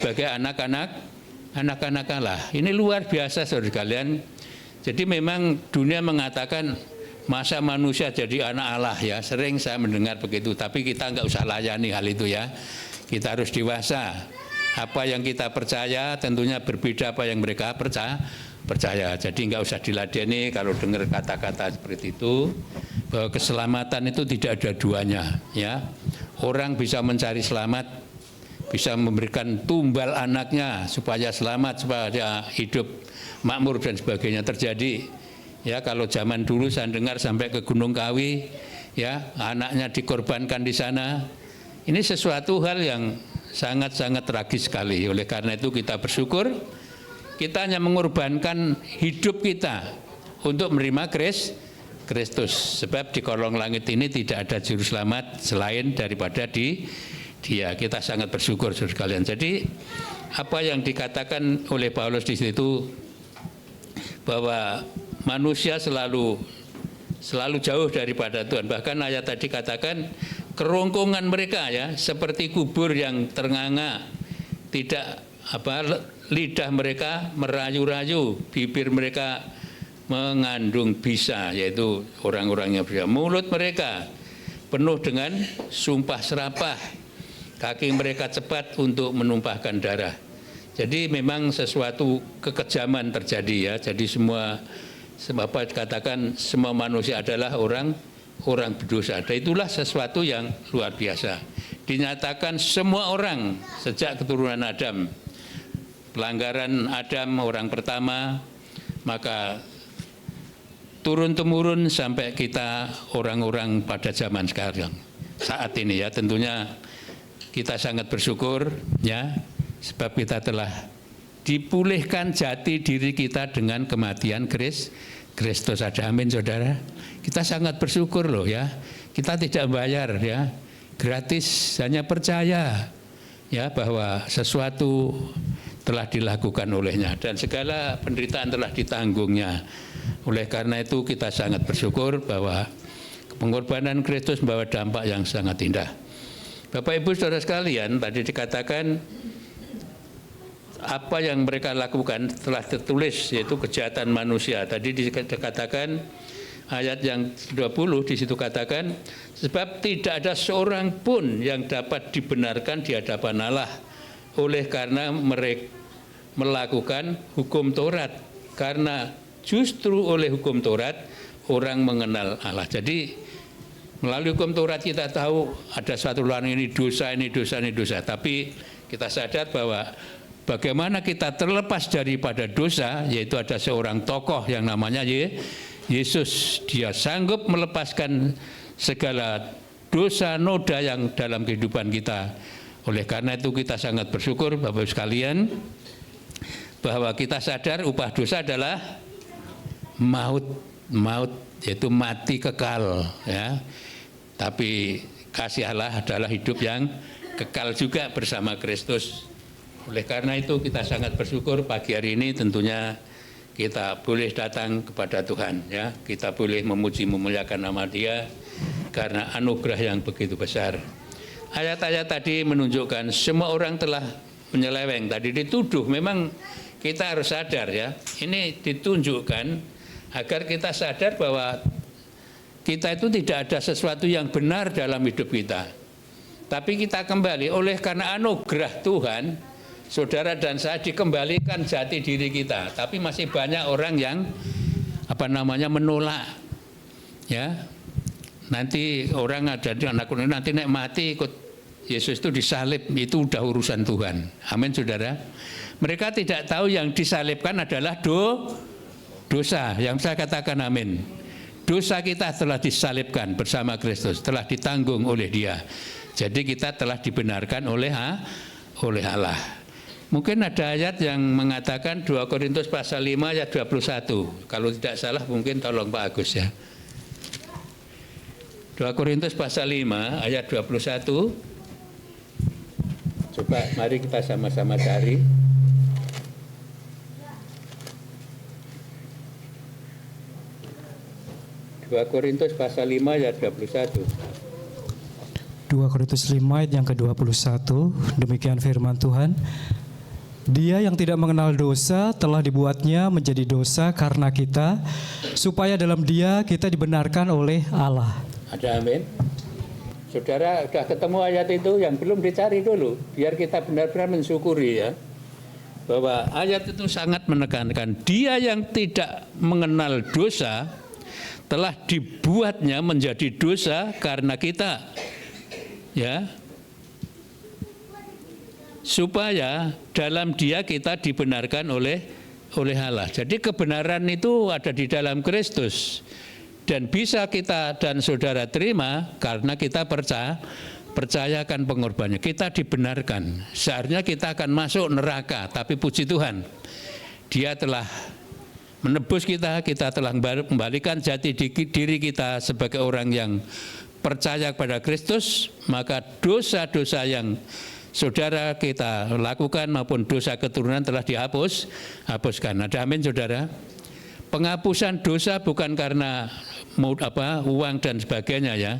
sebagai anak-anak Allah. Ini luar biasa saudara sekalian. Jadi memang dunia mengatakan masa manusia jadi anak Allah ya. Sering saya mendengar begitu, tapi kita nggak usah layani hal itu ya. Kita harus dewasa. Apa yang kita percaya tentunya berbeda apa yang mereka percaya. Jadi nggak usah diladeni kalau dengar kata-kata seperti itu, bahwa keselamatan itu tidak ada duanya ya. Orang bisa mencari selamat, bisa memberikan tumbal anaknya supaya selamat, supaya hidup makmur dan sebagainya terjadi. Ya, kalau zaman dulu saya dengar sampai ke Gunung Kawi, ya anaknya dikorbankan di sana. Ini sesuatu hal yang sangat-sangat tragis sekali. Oleh karena itu kita bersyukur, kita hanya mengorbankan hidup kita untuk menerima Kristus. Sebab di kolong langit ini tidak ada juru selamat selain daripada Dia. Kita sangat bersyukur saudara sekalian. Jadi apa yang dikatakan oleh Paulus di situ, bahwa manusia selalu jauh daripada Tuhan. Bahkan ayat tadi katakan kerongkongan mereka ya seperti kubur yang ternganga, tidak lidah mereka merayu-rayu, bibir mereka mengandung bisa, yaitu orang-orang yang berzina. Mulut mereka penuh dengan sumpah serapah, kaki mereka cepat untuk menumpahkan darah. Jadi memang sesuatu kekejaman terjadi ya. Jadi semua dikatakan semua manusia adalah orang berdosa. Dan itulah sesuatu yang luar biasa. Dinyatakan semua orang sejak keturunan Adam, pelanggaran Adam orang pertama, maka turun-temurun sampai kita orang-orang pada zaman sekarang. Saat ini ya tentunya kita sangat bersyukur ya, sebab kita telah dipulihkan jati diri kita dengan kematian Kristus. Ada amin saudara. Kita sangat bersyukur loh ya. Kita tidak bayar ya, gratis, hanya percaya ya bahwa sesuatu telah dilakukan olehnya dan segala penderitaan telah ditanggungnya. Oleh karena itu kita sangat bersyukur bahwa pengorbanan Kristus membawa dampak yang sangat indah. Bapak Ibu saudara sekalian, tadi dikatakan apa yang mereka lakukan telah tertulis, yaitu kejahatan manusia. Tadi dikatakan ayat yang 20 di situ katakan, sebab tidak ada seorang pun yang dapat dibenarkan di hadapan Allah oleh karena mereka melakukan hukum Taurat, karena justru oleh hukum Taurat orang mengenal Allah. Jadi melalui hukum Taurat kita tahu ada suatu larangan, ini dosa, ini dosa, ini dosa. Tapi kita sadar bahwa bagaimana kita terlepas daripada dosa, yaitu ada seorang tokoh yang namanya Yesus. Dia sanggup melepaskan segala dosa noda yang dalam kehidupan kita. Oleh karena itu kita sangat bersyukur Bapak Ibu sekalian, bahwa kita sadar upah dosa adalah maut, yaitu mati kekal ya. Tapi kasih Allah adalah hidup yang kekal juga bersama Kristus. Oleh karena itu kita sangat bersyukur pagi hari ini tentunya kita boleh datang kepada Tuhan ya. Kita boleh memuji memuliakan nama Dia karena anugerah yang begitu besar. Ayat-ayat tadi menunjukkan semua orang telah menyeleweng. Tadi dituduh, memang kita harus sadar ya. Ini ditunjukkan agar kita sadar bahwa kita itu tidak ada sesuatu yang benar dalam hidup kita. Tapi kita kembali oleh karena anugerah Tuhan, saudara dan saya dikembalikan jati diri kita. Tapi masih banyak orang yang menolak. Ya. Nanti orang ada anak nanti nek mati ikut Yesus itu disalib, itu udah urusan Tuhan. Amin saudara. Mereka tidak tahu yang disalibkan adalah dosa. Yang saya katakan amin. Dosa kita telah disalibkan bersama Kristus, telah ditanggung oleh Dia. Jadi kita telah dibenarkan oleh Allah. Mungkin ada ayat yang mengatakan 2 Korintus pasal 5 ayat 21. Kalau tidak salah mungkin tolong Pak Agus ya. 2 Korintus pasal 5 ayat 21. Coba mari kita sama-sama cari. 2 Korintus pasal 5 ayat 21. 2 Korintus 5 ayat yang ke-21, demikian firman Tuhan. Dia yang tidak mengenal dosa telah dibuatnya menjadi dosa karena kita, supaya dalam Dia kita dibenarkan oleh Allah. Ada amin. Saudara sudah ketemu ayat itu, yang belum dicari dulu, biar kita benar-benar mensyukuri ya, bahwa ayat itu sangat menekankan dia yang tidak mengenal dosa telah dibuatnya menjadi dosa karena kita, ya, supaya dalam Dia kita dibenarkan oleh Allah. Jadi kebenaran itu ada di dalam Kristus. Dan bisa kita dan saudara terima karena kita percayakan pengorbanannya. Kita dibenarkan. Seharusnya kita akan masuk neraka, tapi puji Tuhan, Dia telah menebus kita telah kembalikan jati diri kita sebagai orang yang percaya kepada Kristus. Maka dosa-dosa yang saudara kita lakukan maupun dosa keturunan telah dihapuskan. Ada amin, saudara? Penghapusan dosa bukan karena uang dan sebagainya ya.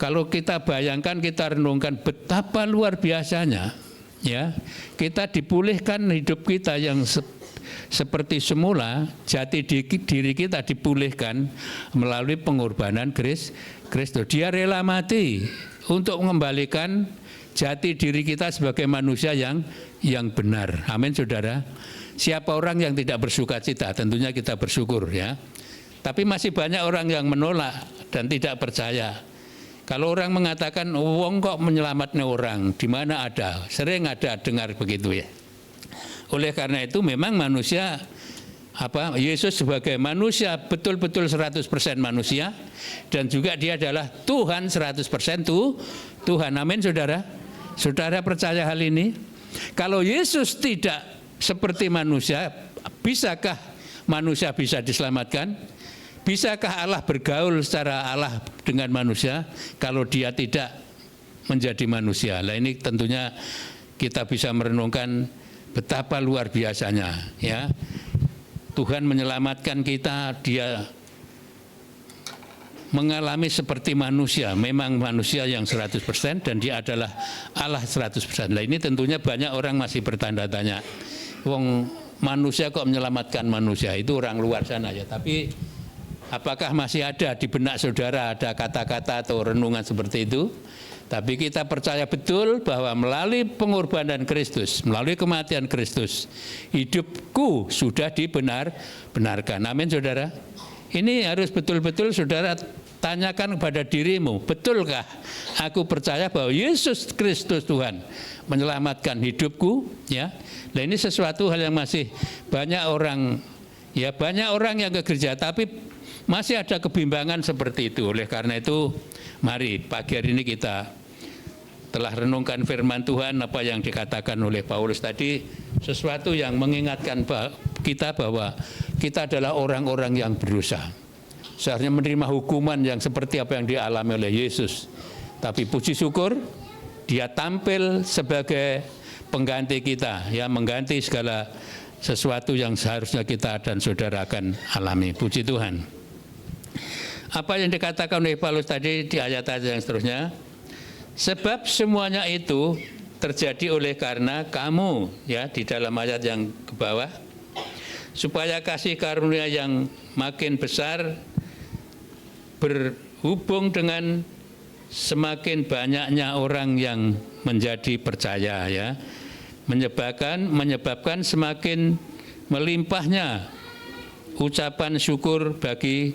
Kalau kita bayangkan, kita renungkan betapa luar biasanya ya. Kita dipulihkan hidup kita yang seperti semula, jati diri kita dipulihkan melalui pengorbanan Kristus. Dia rela mati untuk mengembalikan jati diri kita sebagai manusia yang benar. Amin, saudara. Siapa orang yang tidak bersuka cita? Tentunya kita bersyukur ya. Tapi masih banyak orang yang menolak dan tidak percaya. Kalau orang mengatakan, wong kok menyelamatkan orang, di mana ada? Sering ada dengar begitu ya. Oleh karena itu memang manusia, Yesus sebagai manusia betul-betul 100% manusia, dan juga Dia adalah Tuhan 100% Tuhan. Amin, saudara. Saudara percaya hal ini? Kalau Yesus tidak seperti manusia, bisakah manusia bisa diselamatkan? Bisakah Allah bergaul secara Allah dengan manusia kalau Dia tidak menjadi manusia? Nah, ini tentunya kita bisa merenungkan betapa luar biasanya ya. Tuhan menyelamatkan kita, Dia mengalami seperti manusia, memang manusia yang 100% dan Dia adalah Allah 100%. Nah, ini tentunya banyak orang masih bertanda tanya. Wong manusia kok menyelamatkan manusia? Itu orang luar sana ya. Tapi apakah masih ada di benak saudara ada kata-kata atau renungan seperti itu? Tapi kita percaya betul bahwa melalui pengorbanan Kristus, melalui kematian Kristus, hidupku sudah dibenarkan. Amin, saudara. Ini harus betul-betul saudara tanyakan kepada dirimu, betulkah aku percaya bahwa Yesus Kristus Tuhan menyelamatkan hidupku? Ya. Nah, ini sesuatu hal yang masih banyak orang yang ke gereja tapi masih ada kebimbangan seperti itu. Oleh karena itu, mari pagi hari ini kita telah renungkan firman Tuhan, apa yang dikatakan oleh Paulus tadi, sesuatu yang mengingatkan kita bahwa kita adalah orang-orang yang berdosa. Seharusnya menerima hukuman yang seperti apa yang dialami oleh Yesus. Tapi puji syukur, Dia tampil sebagai pengganti kita, ya, mengganti segala sesuatu yang seharusnya kita dan saudara akan alami. Puji Tuhan. Apa yang dikatakan oleh Paulus tadi di ayat-ayat yang seterusnya, sebab semuanya itu terjadi oleh karena kamu, ya, di dalam ayat yang ke bawah, supaya kasih karunia yang makin besar berhubung dengan semakin banyaknya orang yang menjadi percaya, ya, menyebabkan semakin melimpahnya ucapan syukur bagi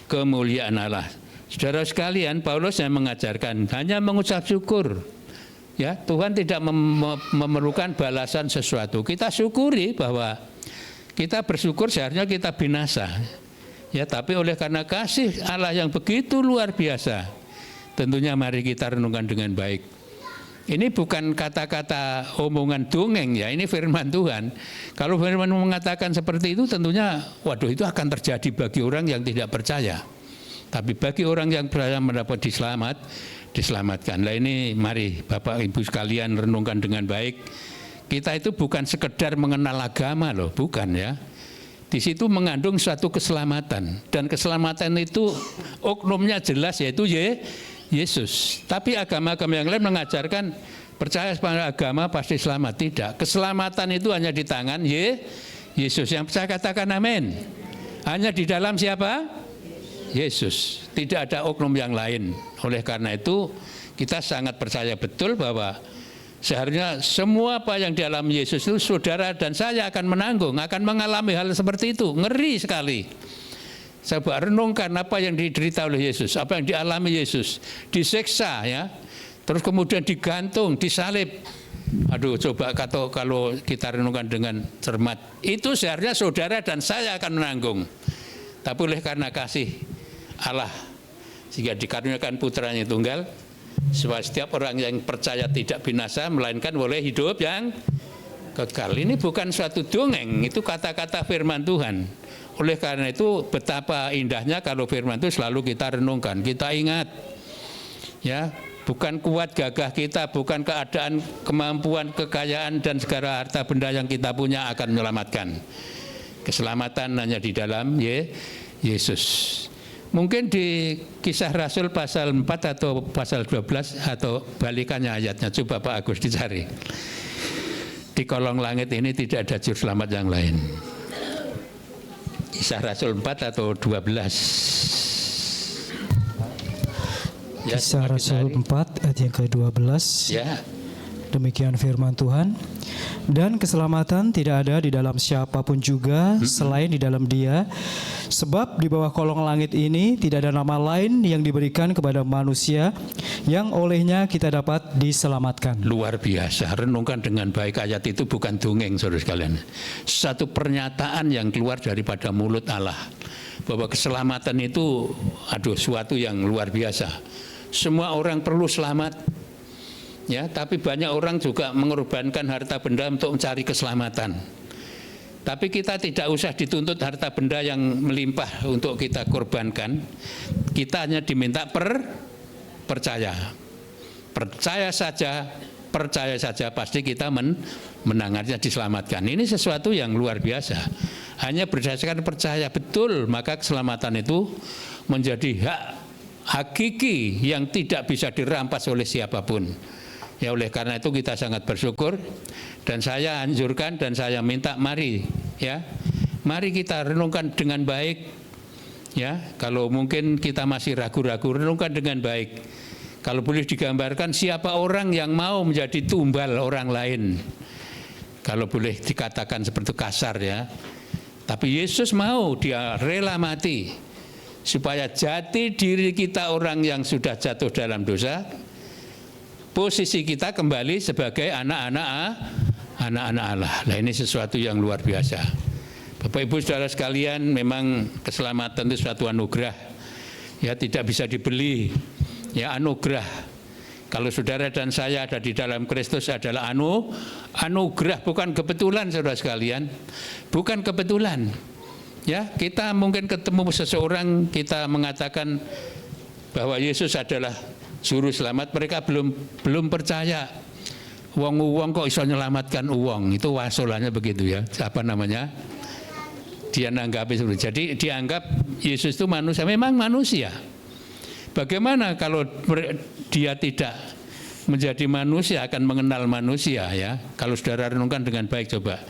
kemuliaan Allah. Saudara sekalian, Paulus yang mengajarkan hanya mengucap syukur. Ya, Tuhan tidak memerlukan balasan sesuatu. Kita syukuri bahwa kita bersyukur seharusnya kita binasa. Ya, tapi oleh karena kasih Allah yang begitu luar biasa, tentunya mari kita renungkan dengan baik. Ini bukan kata-kata omongan dongeng, ya, ini firman Tuhan. Kalau firman mengatakan seperti itu, tentunya waduh, itu akan terjadi bagi orang yang tidak percaya. Tapi bagi orang yang percaya mendapat diselamatkan. Nah, ini mari Bapak Ibu sekalian renungkan dengan baik. Kita itu bukan sekedar mengenal agama loh, bukan, ya. Di situ mengandung suatu keselamatan, dan keselamatan itu oknumnya jelas, yaitu Yesus. Tapi agama-agama yang lain mengajarkan percaya pada agama pasti selamat. Tidak. Keselamatan itu hanya di tangan Yesus. Yang percaya katakan amin. Hanya di dalam siapa? Yesus. Tidak ada oknum yang lain. Oleh karena itu kita sangat percaya betul bahwa seharusnya semua apa yang di dalam Yesus itu saudara dan saya akan menanggung, akan mengalami hal seperti itu. Ngeri sekali. Coba renungkan apa yang diderita oleh Yesus, apa yang dialami Yesus, disiksa ya, terus kemudian digantung, disalib. Aduh, coba kalau kita renungkan dengan cermat, itu seharusnya saudara dan saya akan menanggung. Tapi oleh karena kasih Allah, sehingga dikaruniakan putranya tunggal, supaya setiap orang yang percaya tidak binasa, melainkan boleh hidup yang kekal. Ini bukan suatu dongeng, itu kata-kata firman Tuhan. Oleh karena itu betapa indahnya kalau firman itu selalu kita renungkan, kita ingat. Ya, bukan kuat gagah kita, bukan keadaan, kemampuan, kekayaan dan segala harta benda yang kita punya akan menyelamatkan. Keselamatan hanya di dalam Yesus. Mungkin di Kisah Rasul pasal 4 atau pasal 12 atau balikannya ayatnya, coba Pak Agus dicari. Di kolong langit ini tidak ada juru selamat yang lain. Kisah Rasul 4 atau 12. Ya, Kisah Rasul 4 ayat yang ke-12. Ya. Demikian firman Tuhan. Dan keselamatan tidak ada di dalam siapapun juga selain di dalam Dia, sebab di bawah kolong langit ini tidak ada nama lain yang diberikan kepada manusia yang olehnya kita dapat diselamatkan. Luar biasa, renungkan dengan baik ayat itu, bukan dongeng saudara sekalian. Satu pernyataan yang keluar daripada mulut Allah, bahwa keselamatan itu suatu yang luar biasa. Semua orang perlu selamat. Ya, tapi banyak orang juga mengorbankan harta benda untuk mencari keselamatan. Tapi kita tidak usah dituntut harta benda yang melimpah untuk kita korbankan. Kita hanya diminta percaya. Percaya saja pasti kita menangannya, diselamatkan. Ini sesuatu yang luar biasa. Hanya berdasarkan percaya betul, maka keselamatan itu menjadi hak hakiki yang tidak bisa dirampas oleh siapapun. Ya, oleh karena itu kita sangat bersyukur, dan saya anjurkan dan saya minta mari kita renungkan dengan baik. Ya, kalau mungkin kita masih ragu-ragu, renungkan dengan baik. Kalau boleh digambarkan, siapa orang yang mau menjadi tumbal orang lain? Kalau boleh dikatakan seperti kasar ya. Tapi Yesus mau, Dia rela mati supaya jati diri kita orang yang sudah jatuh dalam dosa, posisi kita kembali sebagai anak-anak Allah. Nah, ini sesuatu yang luar biasa. Bapak Ibu Saudara sekalian, memang keselamatan itu suatu anugerah. Ya, tidak bisa dibeli. Ya, anugerah. Kalau saudara dan saya ada di dalam Kristus adalah anugerah, bukan kebetulan saudara sekalian. Bukan kebetulan. Ya, kita mungkin ketemu seseorang, kita mengatakan bahwa Yesus adalah juru selamat, mereka belum percaya. Uang kok iso nyelamatkan uang, itu wasolannya begitu ya. Apa namanya? Dia nanggapi seperti. Jadi dianggap Yesus itu manusia, memang manusia. Bagaimana kalau dia tidak menjadi manusia, akan mengenal manusia ya? Kalau saudara renungkan dengan baik coba.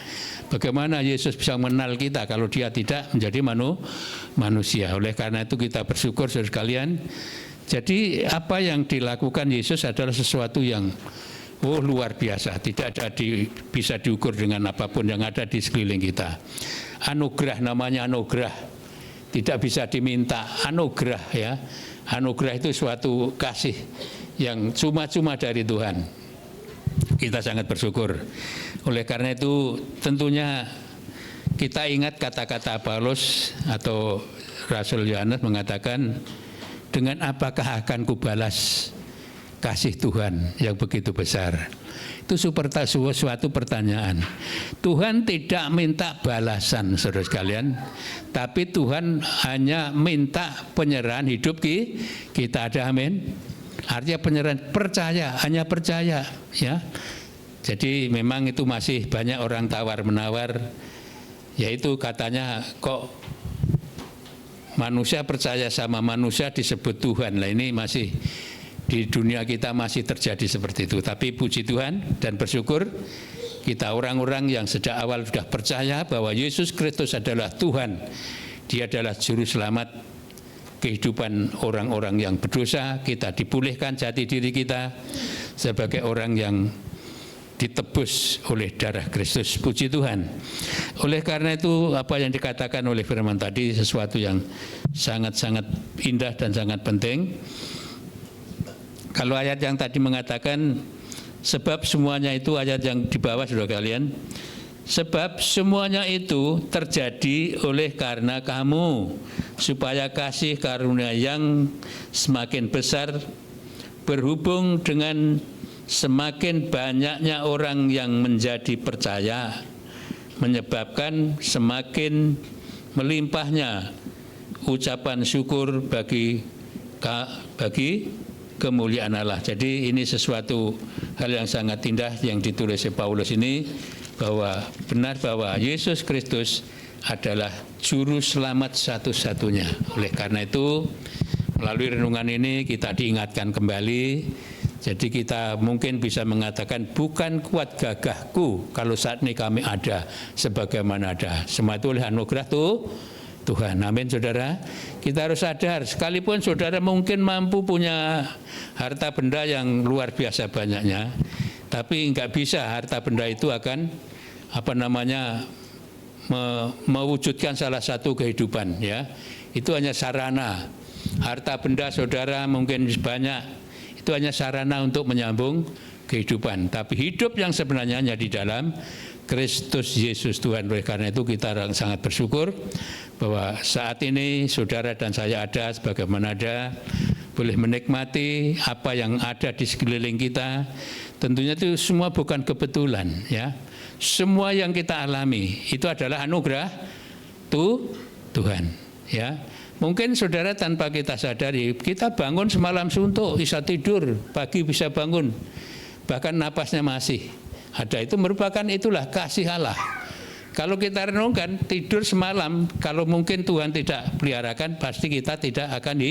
Bagaimana Yesus bisa mengenal kita kalau Dia tidak menjadi manusia? Oleh karena itu kita bersyukur saudara sekalian. Jadi apa yang dilakukan Yesus adalah sesuatu yang luar biasa, tidak ada bisa diukur dengan apapun yang ada di sekeliling kita. Anugerah, namanya anugerah, tidak bisa diminta, anugerah ya. Anugerah itu suatu kasih yang cuma-cuma dari Tuhan. Kita sangat bersyukur. Oleh karena itu tentunya kita ingat kata-kata Paulus atau Rasul Yohanes mengatakan, dengan apakah akan kubalas kasih Tuhan yang begitu besar? Itu suatu pertanyaan. Tuhan tidak minta balasan saudara sekalian, tapi Tuhan hanya minta penyerahan hidup kita. Ada amin? Artinya penyerahan, percaya, hanya percaya ya. Jadi memang itu masih banyak orang tawar-menawar, yaitu katanya kok manusia percaya sama manusia disebut Tuhan. Lah ini masih di dunia kita masih terjadi seperti itu. Tapi puji Tuhan dan bersyukur kita orang-orang yang sejak awal sudah percaya bahwa Yesus Kristus adalah Tuhan. Dia adalah juru selamat kehidupan orang-orang yang berdosa. Kita dipulihkan jati diri kita sebagai orang yang ditebus oleh darah Kristus. Puji Tuhan. Oleh karena itu apa yang dikatakan oleh firman tadi sesuatu yang sangat-sangat indah dan sangat penting. Kalau ayat yang tadi mengatakan sebab semuanya itu, ayat yang di bawah saudara kalian, sebab semuanya itu terjadi oleh karena kamu, supaya kasih karunia yang semakin besar berhubung dengan semakin banyaknya orang yang menjadi percaya, menyebabkan semakin melimpahnya ucapan syukur bagi kemuliaan Allah. Jadi ini sesuatu hal yang sangat indah yang ditulis oleh Paulus ini, bahwa benar bahwa Yesus Kristus adalah juru selamat satu-satunya. Oleh karena itu melalui renungan ini kita diingatkan kembali. Jadi kita mungkin bisa mengatakan bukan kuat gagahku kalau saat ini kami ada sebagaimana ada. Semua itu oleh anugerah Tuhan. Amin saudara. Kita harus sadar, sekalipun saudara mungkin mampu punya harta benda yang luar biasa banyaknya, tapi nggak bisa harta benda itu akan mewujudkan salah satu kehidupan, ya. Itu hanya sarana. Harta benda saudara mungkin banyak, itu hanya sarana untuk menyambung kehidupan. Tapi hidup yang sebenarnya hanya di dalam Kristus Yesus Tuhan. Oleh karena itu kita sangat bersyukur bahwa saat ini saudara dan saya ada sebagaimana ada, boleh menikmati apa yang ada di sekeliling kita. Tentunya itu semua bukan kebetulan, ya. Semua yang kita alami itu adalah anugerah Tuhan, ya. Mungkin saudara tanpa kita sadari, kita bangun semalam suntuk, bisa tidur, pagi bisa bangun, bahkan napasnya masih ada. Itu merupakan itulah kasih Allah. Kalau kita renungkan, tidur semalam, kalau mungkin Tuhan tidak peliharakan, pasti kita tidak akan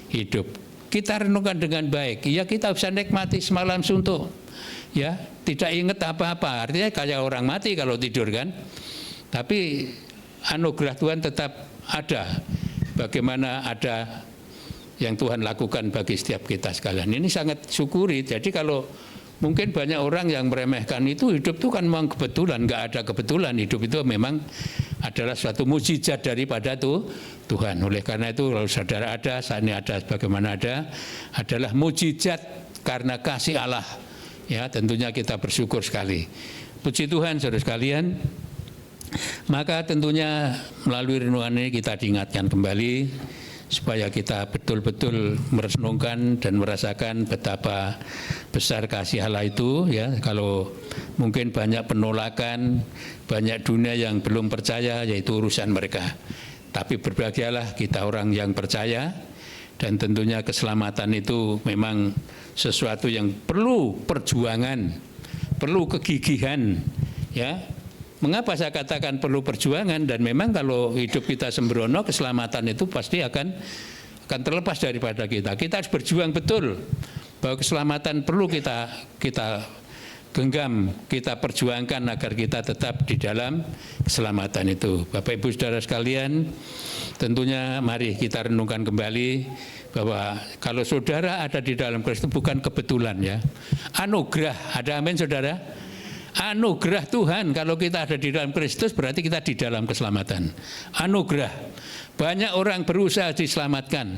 hidup. Kita renungkan dengan baik, ya kita bisa nikmati semalam suntuk, ya tidak ingat apa-apa. Artinya kayak orang mati kalau tidur kan. Tapi anugerah Tuhan tetap ada. Bagaimana ada yang Tuhan lakukan bagi setiap kita sekalian. Ini sangat syukuri. Jadi kalau mungkin banyak orang yang meremehkan itu, hidup itu kan memang kebetulan, nggak ada kebetulan. Hidup itu memang adalah suatu mukjizat daripada Tuhan. Oleh karena itu kalau saudara ada, saat ini ada, bagaimana ada, adalah mukjizat karena kasih Allah. Ya, tentunya kita bersyukur sekali. Puji Tuhan saudara sekalian. Maka tentunya melalui renungan ini kita diingatkan kembali supaya kita betul-betul merenungkan dan merasakan betapa besar kasih Allah itu, ya. Kalau mungkin banyak penolakan, banyak dunia yang belum percaya, yaitu urusan mereka. Tapi berbahagialah kita orang yang percaya, dan tentunya keselamatan itu memang sesuatu yang perlu perjuangan, perlu kegigihan, ya. Mengapa saya katakan perlu perjuangan? Dan memang kalau hidup kita sembrono, keselamatan itu pasti akan terlepas daripada kita. Kita harus berjuang betul bahwa keselamatan perlu kita genggam, kita perjuangkan agar kita tetap di dalam keselamatan itu. Bapak Ibu Saudara sekalian, tentunya mari kita renungkan kembali bahwa kalau saudara ada di dalam Kristus bukan kebetulan, ya. Anugerah, ada amin saudara? Anugerah Tuhan. Kalau kita ada di dalam Kristus berarti kita di dalam keselamatan. Anugerah. Banyak orang berusaha diselamatkan,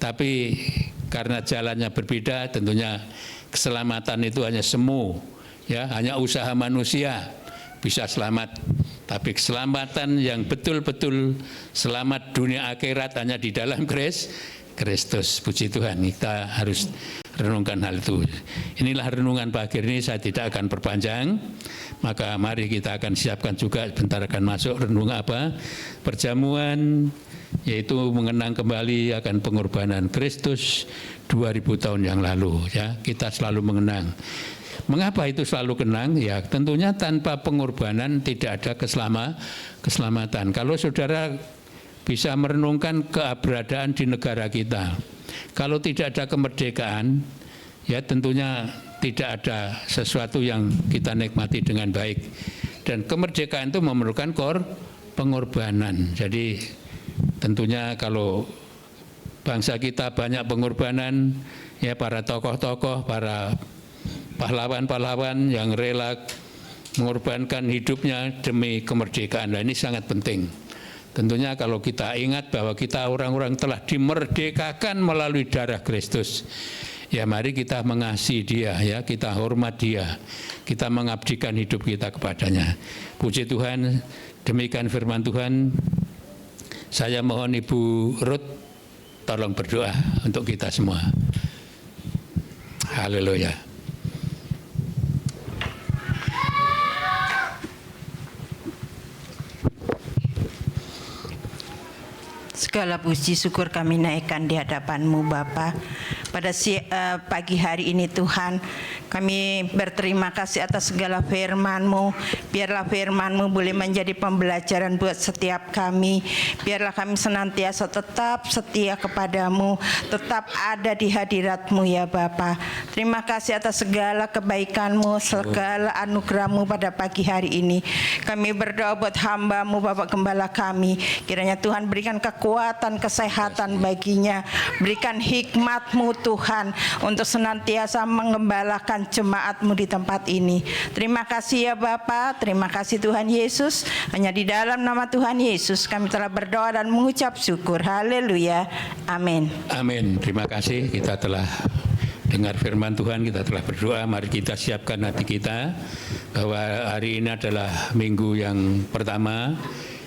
tapi karena jalannya berbeda, tentunya keselamatan itu hanya semu, ya, hanya usaha manusia bisa selamat. Tapi keselamatan yang betul-betul selamat dunia akhirat hanya di dalam Kristus. Puji Tuhan, kita harus renungkan hal itu. Inilah renungan pagi ini, saya tidak akan perpanjang. Maka mari kita akan siapkan juga, bentar akan masuk renungan perjamuan, yaitu mengenang kembali akan pengorbanan Kristus 2000 tahun yang lalu, ya. Kita selalu mengenang. Mengapa itu selalu kenang? Ya tentunya tanpa pengorbanan tidak ada keselamatan. Kalau saudara bisa merenungkan keberadaan di negara kita, kalau tidak ada kemerdekaan, ya tentunya tidak ada sesuatu yang kita nikmati dengan baik. Dan kemerdekaan itu memerlukan pengorbanan. Jadi tentunya kalau bangsa kita banyak pengorbanan, ya para tokoh-tokoh, para pahlawan-pahlawan yang rela mengorbankan hidupnya demi kemerdekaan. Nah, ini sangat penting. Tentunya kalau kita ingat bahwa kita orang-orang telah dimerdekakan melalui darah Kristus, ya mari kita mengasihi Dia, ya kita hormat Dia, kita mengabdikan hidup kita kepadanya. Puji Tuhan, demikian firman Tuhan. Saya mohon Ibu Ruth tolong berdoa untuk kita semua. Haleluya. Segala puji syukur kami naikkan di hadapan-Mu Bapa. Pada pagi hari ini Tuhan, kami berterima kasih atas segala firman-Mu. Biarlah firman-Mu boleh menjadi pembelajaran buat setiap kami. Biarlah kami senantiasa tetap setia kepadamu, tetap ada di hadirat-Mu ya Bapa. Terima kasih atas segala kebaikan-Mu, segala anugerah-Mu pada pagi hari ini. Kami berdoa buat hamba-Mu Bapak Gembala kami. Kiranya Tuhan berikan kekuatan, kesehatan baginya. Berikan hikmat-Mu Tuhan untuk senantiasa mengembalakan jemaat-Mu di tempat ini. Terima kasih ya Bapa, terima kasih Tuhan Yesus. Hanya di dalam nama Tuhan Yesus kami telah berdoa dan mengucap syukur. Haleluya. Amin. Amin. Terima kasih, kita telah dengar firman Tuhan, kita telah berdoa. Mari kita siapkan hati kita bahwa hari ini adalah minggu yang pertama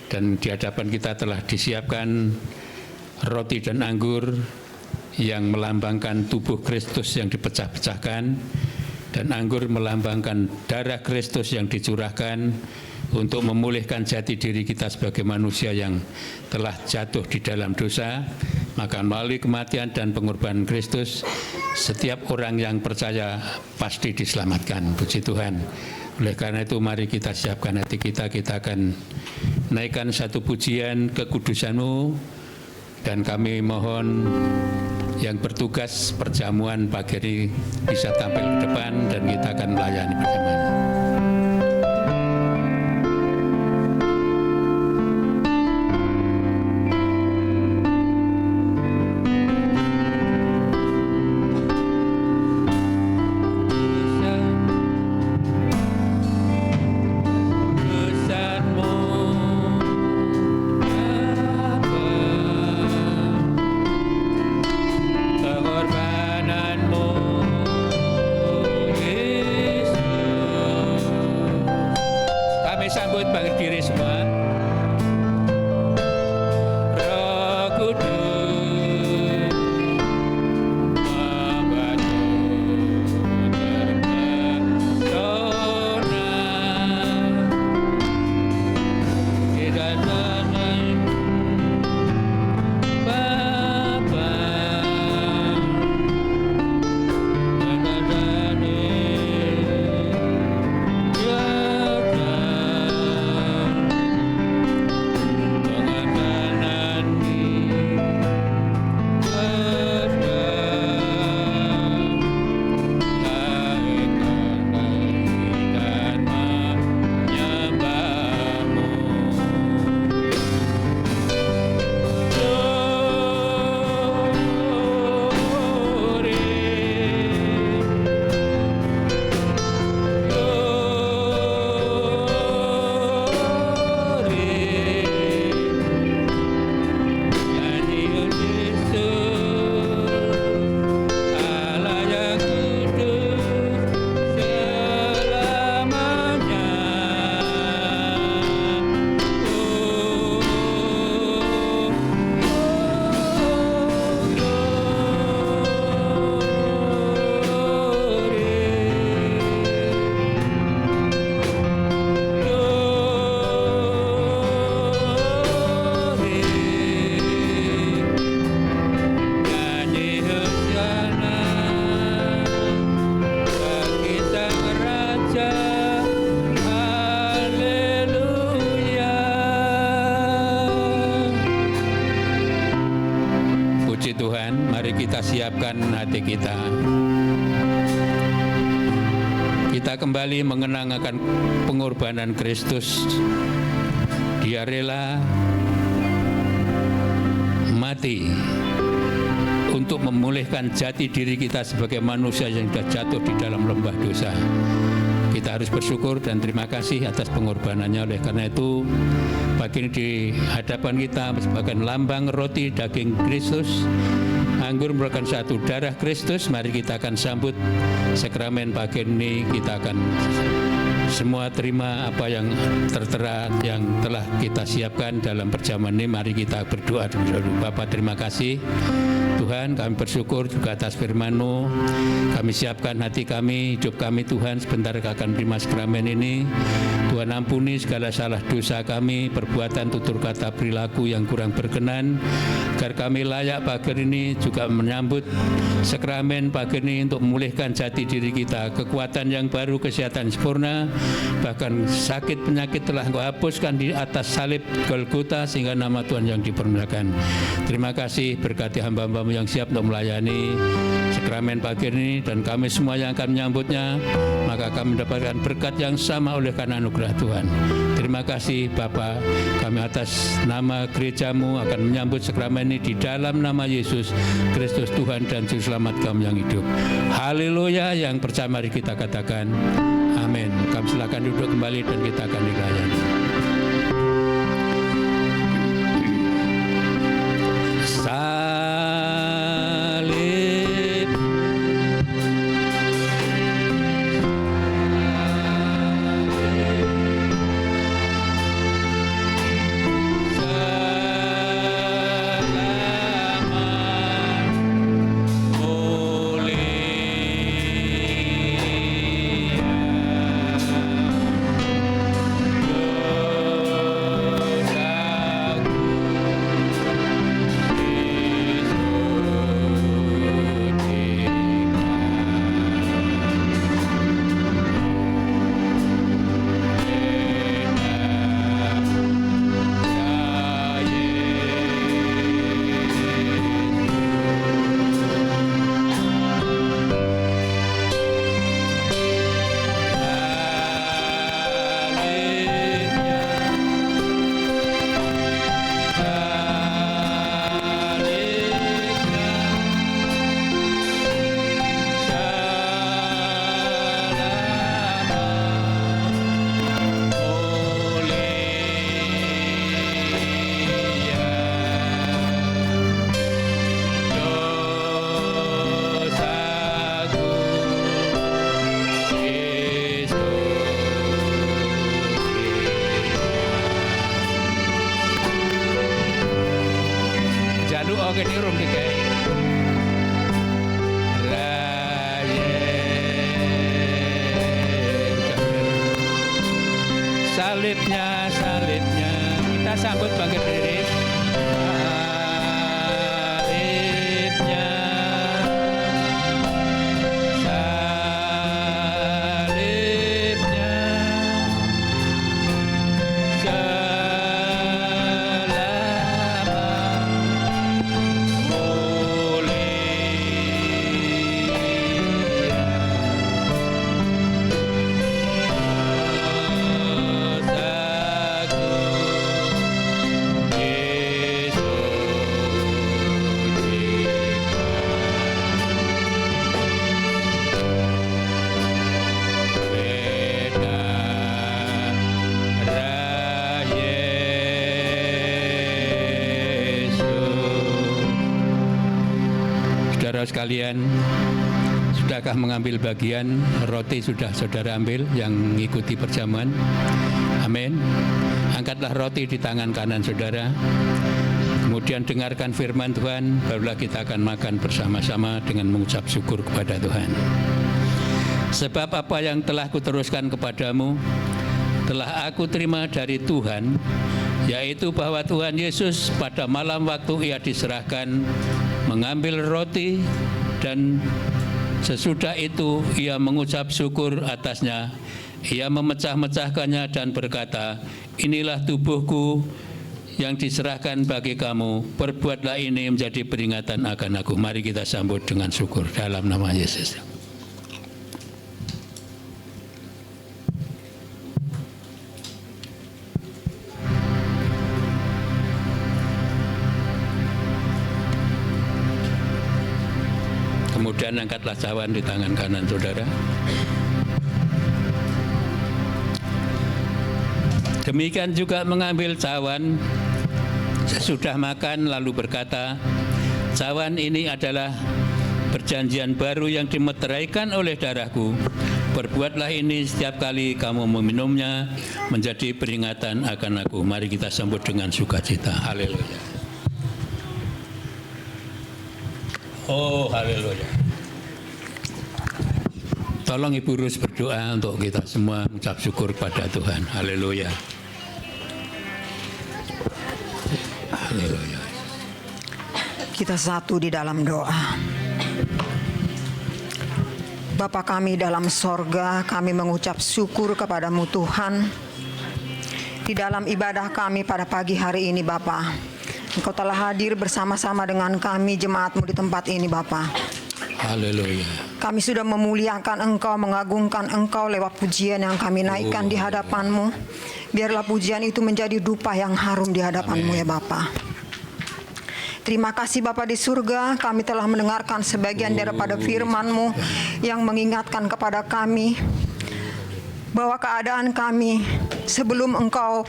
dan di hadapan kita telah disiapkan roti dan anggur yang melambangkan tubuh Kristus yang dipecah-pecahkan, dan anggur melambangkan darah Kristus yang dicurahkan untuk memulihkan jati diri kita sebagai manusia yang telah jatuh di dalam dosa. Maka melalui kematian dan pengorbanan Kristus, setiap orang yang percaya pasti diselamatkan. Puji Tuhan. Oleh karena itu mari kita siapkan hati kita, kita akan naikkan satu pujian kekudusan-Mu, dan kami mohon yang bertugas perjamuan pagi ini bisa tampil ke depan dan kita akan melayani bersama. Sambut berdiri semua. Roh Kudus membantu terpesona di dalam Bapa dan Mari kita siapkan hati kita. Kita kembali mengenang akan pengorbanan Kristus. Dia rela mati untuk memulihkan jati diri kita sebagai manusia yang sudah jatuh di dalam lembah dosa. Kita harus bersyukur dan terima kasih atas pengorbanannya. Oleh karena itu, pagi ini di hadapan kita sebagai lambang roti daging Kristus, anggur merupakan satu darah Kristus. Mari kita akan sambut sakramen pagi ini. Kita akan semua terima apa yang tertera yang telah kita siapkan dalam perjamuan ini. Mari kita berdoa dulu. Bapa, terima kasih Tuhan, kami bersyukur juga atas firman-Mu. Kami siapkan hati kami, hidup kami Tuhan, sebentar akan terima sakramen ini. Tuhan, ampuni segala salah dosa kami, perbuatan, tutur kata, perilaku yang kurang berkenan, agar kami layak pagi ini juga menyambut sakramen pagi ini untuk memulihkan jati diri kita, kekuatan yang baru, kesehatan sempurna, bahkan sakit penyakit telah Engkau hapuskan di atas salib Golgota sehingga nama Tuhan yang dipermuliakan. Terima kasih, berkati hamba-hamba-Mu yang siap untuk melayani sakramen pagi ini, dan kami semua yang akan menyambutnya, maka kami mendapatkan berkat yang sama oleh karena anugerah Tuhan. Terima kasih Bapa, kami atas nama gereja-Mu akan menyambut sakramen ini di dalam nama Yesus Kristus Tuhan dan Juru Selamat kami yang hidup. Haleluya. Yang percaya mari kita katakan amin. Kami silakan duduk kembali dan kita akan dilayani. Salibnya, kita sambut bangkit diri. Sekalian, sudahkah mengambil bagian? Roti sudah saudara ambil yang mengikuti perjamuan? Amin. Angkatlah roti di tangan kanan saudara. Kemudian dengarkan firman Tuhan, barulah kita akan makan bersama-sama dengan mengucap syukur kepada Tuhan. Sebab apa yang telah kuteruskan kepadamu, telah aku terima dari Tuhan, yaitu bahwa Tuhan Yesus pada malam waktu Ia diserahkan, mengambil roti, dan sesudah itu Ia mengucap syukur atasnya. Ia memecah-mecahkannya dan berkata, inilah tubuhku yang diserahkan bagi kamu, perbuatlah ini menjadi peringatan akan aku. Mari kita sambut dengan syukur dalam nama Yesus. Kemudian angkatlah cawan di tangan kanan saudara. Demikian juga mengambil cawan sesudah makan lalu berkata, cawan ini adalah perjanjian baru yang dimeteraikan oleh darahku. Perbuatlah ini setiap kali kamu meminumnya menjadi peringatan akan aku. Mari kita sambut dengan sukacita. Haleluya. Oh, haleluya. Tolong Ibu Rus berdoa untuk kita semua mengucap syukur pada Tuhan. Haleluya. Haleluya. Kita satu di dalam doa. Bapa kami dalam sorga, kami mengucap syukur kepadamu Tuhan. Di dalam ibadah kami pada pagi hari ini Bapa, Engkau telah hadir bersama-sama dengan kami jemaat-Mu di tempat ini Bapa. Haleluya. Kami sudah memuliakan Engkau, mengagungkan Engkau lewat pujian yang kami naikkan di hadapan-Mu. Biarlah pujian itu menjadi dupa yang harum di hadapan-Mu ya Bapa. Terima kasih Bapa di surga, kami telah mendengarkan sebagian daripada firman-Mu yang mengingatkan kepada kami bahwa keadaan kami sebelum Engkau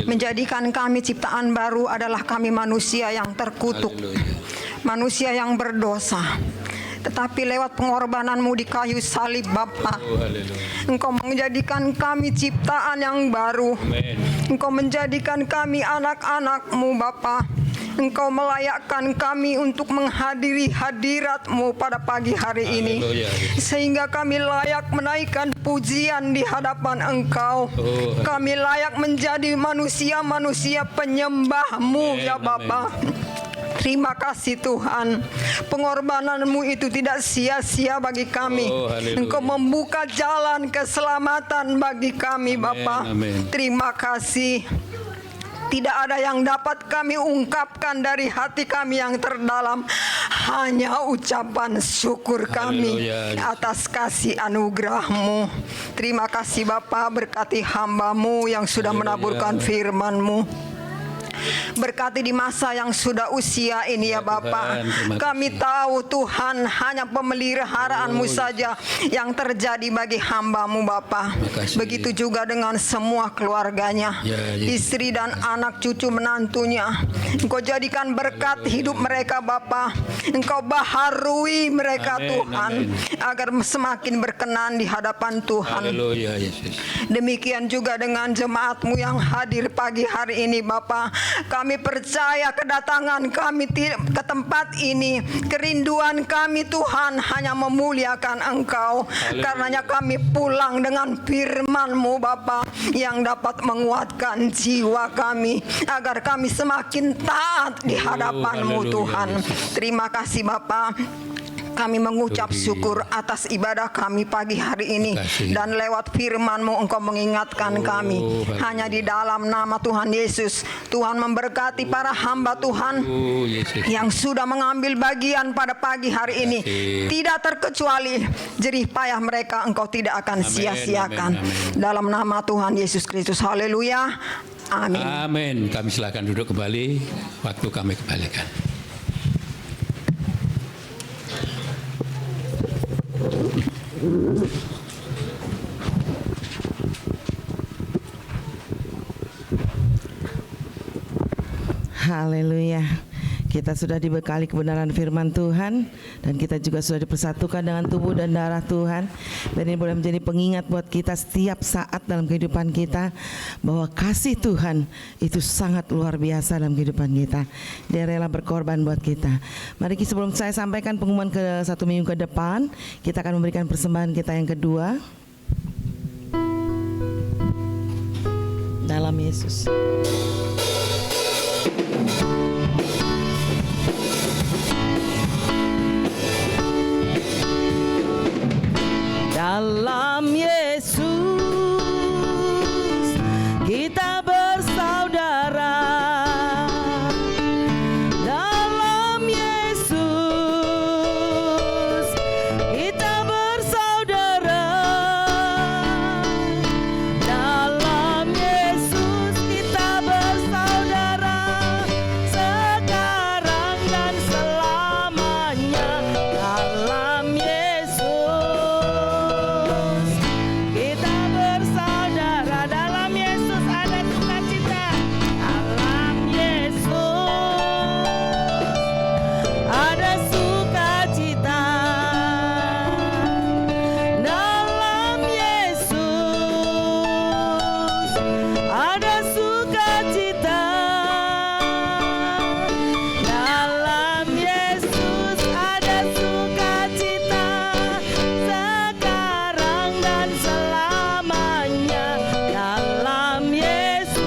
menjadikan kami ciptaan baru adalah kami manusia yang terkutuk, manusia yang berdosa. Tetapi lewat pengorbanan-Mu di kayu salib Bapa, Engkau menjadikan kami ciptaan yang baru. Engkau menjadikan kami anak-anak-Mu Bapa. Engkau melayakkan kami untuk menghadiri hadirat-Mu pada pagi hari ini, sehingga kami layak menaikkan pujian di hadapan Engkau. Kami layak menjadi manusia-manusia penyembah-Mu ya Bapa. Terima kasih Tuhan, pengorbanan-Mu itu tidak sia-sia bagi kami. Engkau membuka jalan keselamatan bagi kami Bapa. Terima kasih. Tidak ada yang dapat kami ungkapkan dari hati kami yang terdalam, hanya ucapan syukur kami atas kasih anugerah-Mu. Terima kasih Bapa, berkati hamba-Mu yang sudah menaburkan firman-Mu. Berkati di masa yang sudah usia ini ya Bapa. Kami tahu Tuhan hanya pemeliharaan-Mu saja yang terjadi bagi hamba-Mu Bapa. Begitu juga dengan semua keluarganya, istri dan anak cucu menantunya. Engkau jadikan berkat hidup mereka Bapa. Engkau baharui mereka Tuhan, agar semakin berkenan di hadapan Tuhan. Demikian juga dengan jemaat-Mu yang hadir pagi hari ini Bapa. Kami percaya kedatangan kami ke tempat ini, kerinduan kami Tuhan hanya memuliakan Engkau. Karenanya kami pulang dengan firman-Mu Bapa, yang dapat menguatkan jiwa kami, agar kami semakin taat di hadapan-Mu Tuhan. Terima kasih Bapa. Kami mengucap syukur atas ibadah kami pagi hari ini. Dan lewat firman-Mu Engkau mengingatkan kami. Hanya di dalam nama Tuhan Yesus, Tuhan memberkati para hamba Tuhan yang sudah mengambil bagian pada pagi hari ini. Tidak terkecuali jerih payah mereka Engkau tidak akan sia-siakan. Dalam nama Tuhan Yesus Kristus. Haleluya. Amin. Amin. Kami silakan duduk kembali. Waktu kami kembalikan. Haleluya. Kita sudah dibekali kebenaran firman Tuhan, dan kita juga sudah dipersatukan dengan tubuh dan darah Tuhan. Dan ini boleh menjadi pengingat buat kita setiap saat dalam kehidupan kita, bahwa kasih Tuhan itu sangat luar biasa dalam kehidupan kita. Dia rela berkorban buat kita. Mari sebelum saya sampaikan pengumuman ke 1 minggu ke depan, kita akan memberikan persembahan kita yang kedua. Dalam Yesus. Dalam Yesus kita bersaudara, sukacita. Dalam Yesus ada sukacita sekarang dan selamanya. Dalam Yesus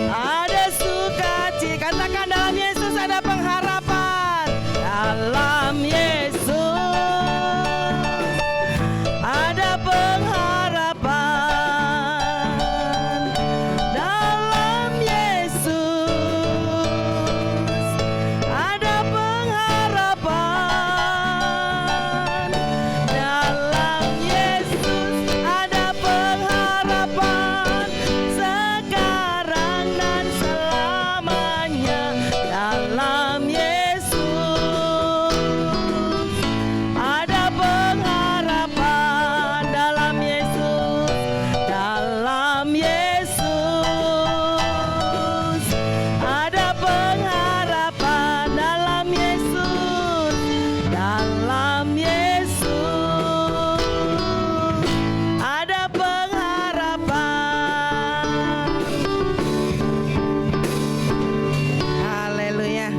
ada sukacita. Katakan, dalam Yesus ada pengharapan. Dalam Yesus ada pengharapan. Dalam Yesus ada pengharapan. Dalam Yesus ada pengharapan sekarang dan selamanya. Dalam Yesus ada pengharapan. Dalam Yesus, dalam Yesus ada pengharapan. Dalam Yesus, dalam Yesus ada pengharapan. Haleluya.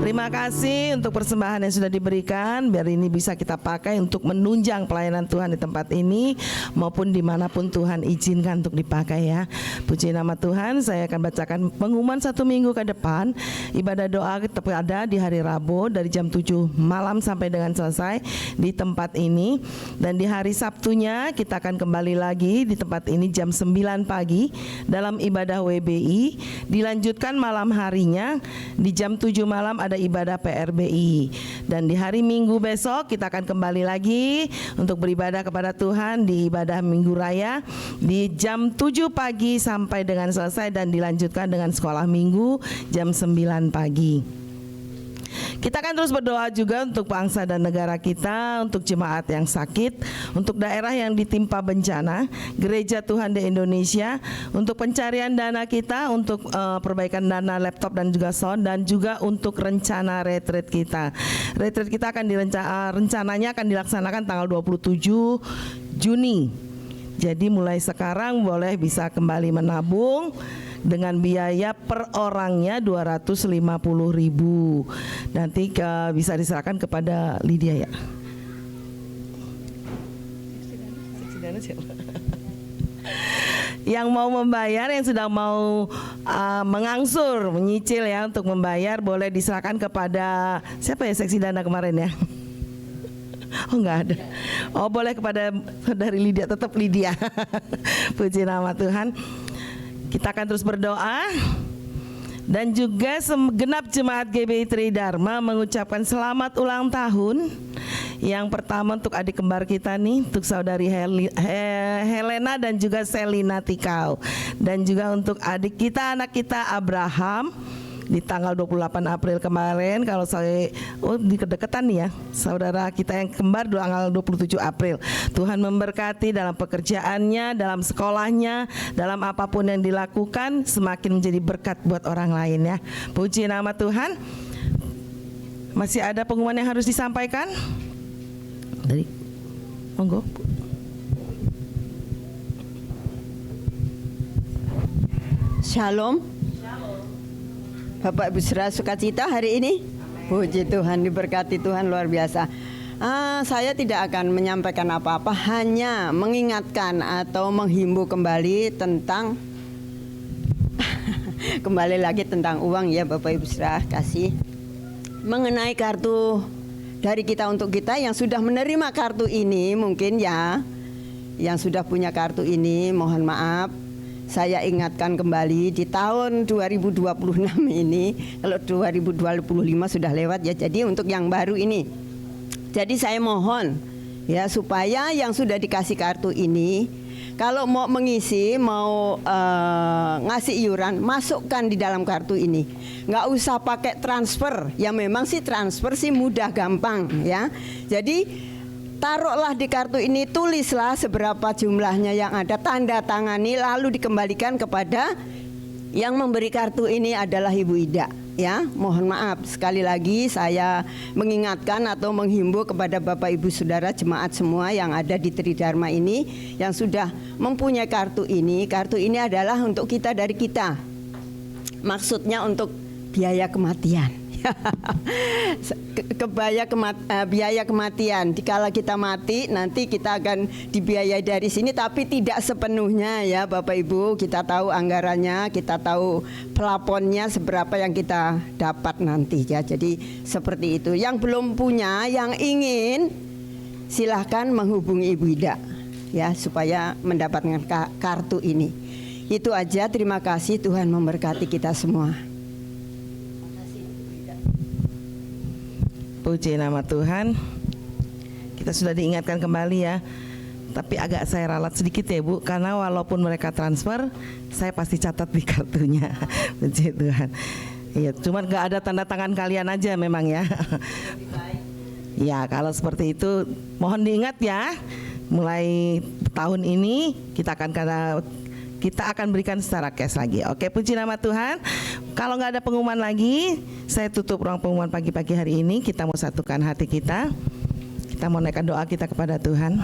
Terima kasih untuk persembahan yang sudah diberikan. Biar ini bisa kita pakai untuk menunjang pelayanan Tuhan di tempat ini maupun dimanapun Tuhan izinkan untuk dipakai ya. Puji nama Tuhan. Saya akan bacakan pengumuman 1 minggu ke depan. Ibadah doa tetap ada di hari Rabu dari jam 7 malam sampai dengan selesai di tempat ini. Dan di hari Sabtunya kita akan kembali lagi di tempat ini jam 9 pagi dalam ibadah WBI. Dilanjutkan malam harinya di jam 7 malam ada ibadah PRBI. Dan di hari Minggu besok kita akan kembali lagi untuk beribadah kepada Tuhan di ibadah Minggu Raya di jam 7 pagi sampai dengan selesai, dan dilanjutkan dengan sekolah Minggu jam 9 pagi. Kita akan terus berdoa juga untuk bangsa dan negara kita, untuk jemaat yang sakit, untuk daerah yang ditimpa bencana, gereja Tuhan di Indonesia, untuk pencarian dana kita, untuk perbaikan dana laptop dan juga sound, dan juga untuk rencana retreat kita. Retreat kita akan rencananya akan dilaksanakan tanggal 27 Juni. Jadi mulai sekarang boleh bisa kembali menabung dengan biaya per orangnya 250.000. Nanti bisa diserahkan kepada Lydia ya. Yang mau membayar, yang sudah mau mengangsur, menyicil ya untuk membayar, boleh diserahkan kepada siapa ya seksi dana kemarin ya? Oh enggak ada. Oh boleh kepada saudari Lydia, tetap Lydia. Puji nama Tuhan. Kita akan terus berdoa. Dan juga segenap jemaat GBI Tridharma mengucapkan selamat ulang tahun. Yang pertama untuk adik kembar kita nih, untuk saudari Helena dan juga Selina Tikau. Dan juga untuk adik kita, anak kita Abraham di tanggal 28 April kemarin. Kalau saya di kedekatan nih ya, saudara kita yang kembar tanggal 27 April. Tuhan memberkati dalam pekerjaannya, dalam sekolahnya, dalam apapun yang dilakukan, semakin menjadi berkat buat orang lain ya. Puji nama Tuhan. Masih ada pengumuman yang harus disampaikan? Dari monggo. Shalom. Bapak Ibu Saudara sukacita hari ini. Puji Tuhan, diberkati Tuhan luar biasa. Saya tidak akan menyampaikan apa-apa, hanya mengingatkan atau menghimbau kembali tentang kembali lagi tentang uang ya Bapak Ibu Saudara kasih. Mengenai kartu dari kita untuk kita yang sudah menerima kartu ini, mungkin ya yang sudah punya kartu ini, mohon maaf. Saya ingatkan kembali di tahun 2026 ini, kalau 2025 sudah lewat ya, jadi untuk yang baru ini. Jadi saya mohon ya supaya yang sudah dikasih kartu ini, kalau mau mengisi, mau ngasih iuran, masukkan di dalam kartu ini. Nggak usah pakai transfer, ya memang sih transfer sih mudah gampang ya. Jadi taruhlah di kartu ini, tulislah seberapa jumlahnya yang ada, tanda tangani, lalu dikembalikan kepada yang memberi kartu ini adalah Ibu Ida. ya, mohon maaf sekali lagi saya mengingatkan atau menghimbau kepada Bapak Ibu Saudara jemaat semua yang ada di Tridharma ini yang sudah mempunyai kartu ini. Kartu ini adalah untuk kita dari kita. Maksudnya untuk biaya kematian. Biaya kematian. Dikala kita mati nanti kita akan dibiayai dari sini, tapi tidak sepenuhnya ya Bapak Ibu. Kita tahu anggarannya, kita tahu plafonnya seberapa yang kita dapat nanti ya. Jadi seperti itu. Yang belum punya, yang ingin, silahkan menghubungi Ibu Ida ya supaya mendapatkan kartu ini. Itu aja. Terima kasih. Tuhan memberkati kita semua. Puji nama Tuhan. Kita sudah diingatkan kembali ya. Tapi agak saya ralat sedikit ya Bu, karena walaupun mereka transfer, saya pasti catat di kartunya. Puji Tuhan. Iya, cuman gak ada tanda tangan kalian aja memang ya. Ya, kalau seperti itu mohon diingat ya. Mulai tahun ini kita akan berikan secara cash lagi. Oke, puji nama Tuhan. Kalau nggak ada pengumuman lagi, saya tutup ruang pengumuman pagi-pagi hari ini. Kita mau satukan hati kita. Kita mau naikkan doa kita kepada Tuhan.